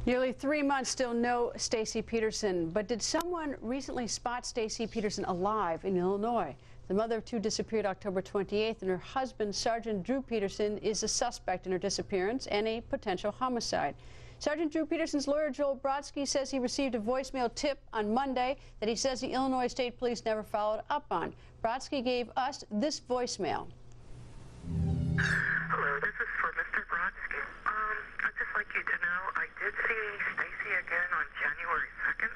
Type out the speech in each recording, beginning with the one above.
Nearly 3 months, still no Stacy Peterson. But did someone recently spot Stacy Peterson alive in Illinois? The mother of two disappeared October 28th, and her husband, Sergeant Drew Peterson, is a suspect in her disappearance and a potential homicide. Sergeant Drew Peterson's lawyer, Joel Brodsky, says he received a voicemail tip on Monday that he says the Illinois State Police never followed up on. Brodsky gave us this voicemail. Hello, this is for Mr. Brodsky. I'd just like you to know I did see Stacy again on January 2nd.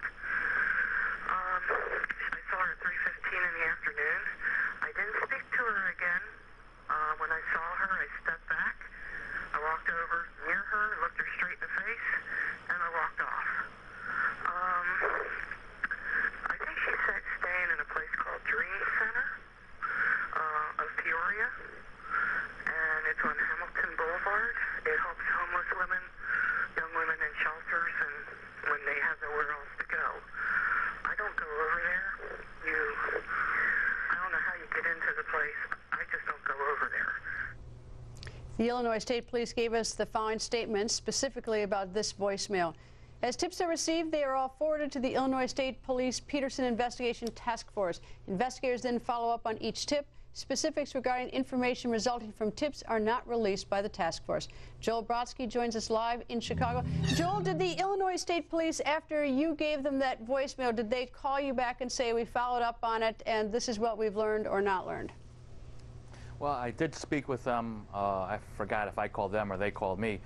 I saw her at 3:15 in the afternoon. I didn't speak to her again. When I saw her, I stepped back. I walked over near her, looked her straight in the face, and I walked off. I think she said staying in a place called Dream Center of Peoria. And it's on Hamilton Boulevard. It helps homeless women, young women in shelters, and when they have nowhere else to go. I don't go over there. I don't know how you get into the place. I just don't go over there. The Illinois State Police gave us the following statements specifically about this voicemail. As tips are received, they are all forwarded to the Illinois State Police Peterson Investigation Task Force. Investigators then follow up on each tip. Specifics regarding information resulting from tips are not released by the task force. Joel Brodsky joins us live in Chicago. Joel, did the Illinois State Police, after you gave them that voicemail, did they call you back and say, we followed up on it and this is what we've learned or not learned? Well, I did speak with them. I forgot if I called them or they called me.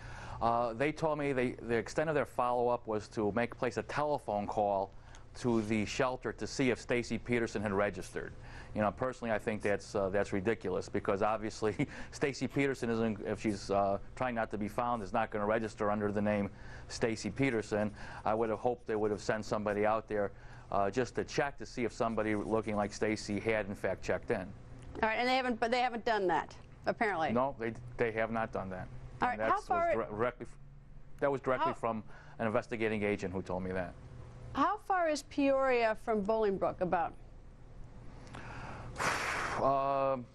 They told me the extent of their follow-up was to place a telephone call to the shelter to see if Stacy Peterson had registered. You know, personally, I think that's ridiculous, because obviously Stacy Peterson isn't, if she's trying not to be found, is not going to register under the name Stacy Peterson. I would have hoped they would have sent somebody out there just to check to see if somebody looking like Stacy had in fact checked in. All right, and they haven't done that, apparently. No, they have not done that. All right, how far? That was directly from an investigating agent who told me that. How far is Peoria from Bolingbrook, about? I'm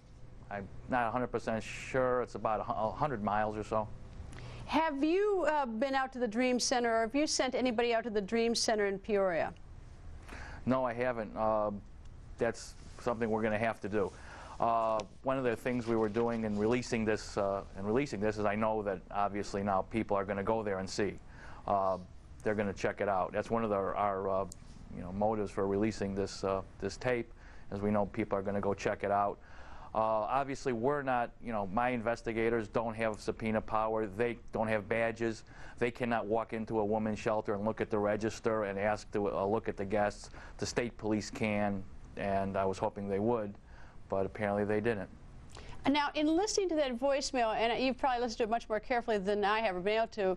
not 100% sure. It's about 100 miles or so. Have you been out to the Dream Center, or have you sent anybody out to the Dream Center in Peoria? No, I haven't. That's something we're going to have to do. One of the things we were doing in releasing this is I know that obviously now people are going to go there and see. They're going to check it out. That's one of our motives for releasing this tape, as we know people are going to go check it out. Obviously, we're not, my investigators don't have subpoena power. They don't have badges. They cannot walk into a women's shelter and look at the register and ask to look at the guests. The state police can, and I was hoping they would, but apparently they didn't. Now, in listening to that voicemail, and you've probably listened to it much more carefully than I have been able to,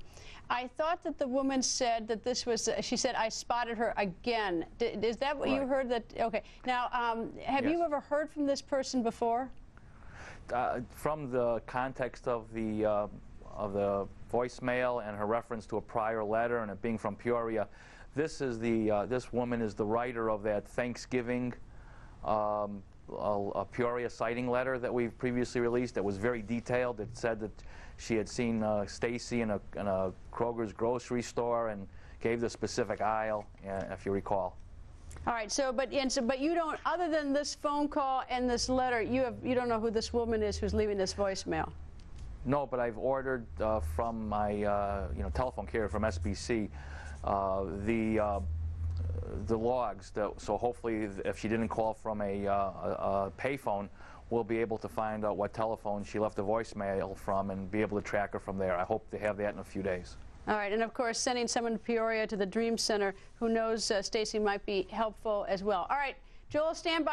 I thought that the woman said that this was, she said, I spotted her again. Is that what you heard? That okay. Now, have you ever heard from this person before? From the context of the voicemail and her reference to a prior letter and it being from Peoria, this woman is the writer of that Thanksgiving a Peoria sighting letter that we've previously released that was very detailed. It said that she had seen Stacy in a Kroger's grocery store and gave the specific aisle, if you recall. All right. But you don't, other than this phone call and this letter, you don't know who this woman is who's leaving this voicemail. No, but I've ordered from my telephone carrier from SBC the logs, so hopefully if she didn't call from a payphone, we'll be able to find out what telephone she left a voicemail from and be able to track her from there. I hope to have that in a few days. All right, and of course sending someone to Peoria to the Dream Center who knows Stacy might be helpful as well. All right, Joel, stand by.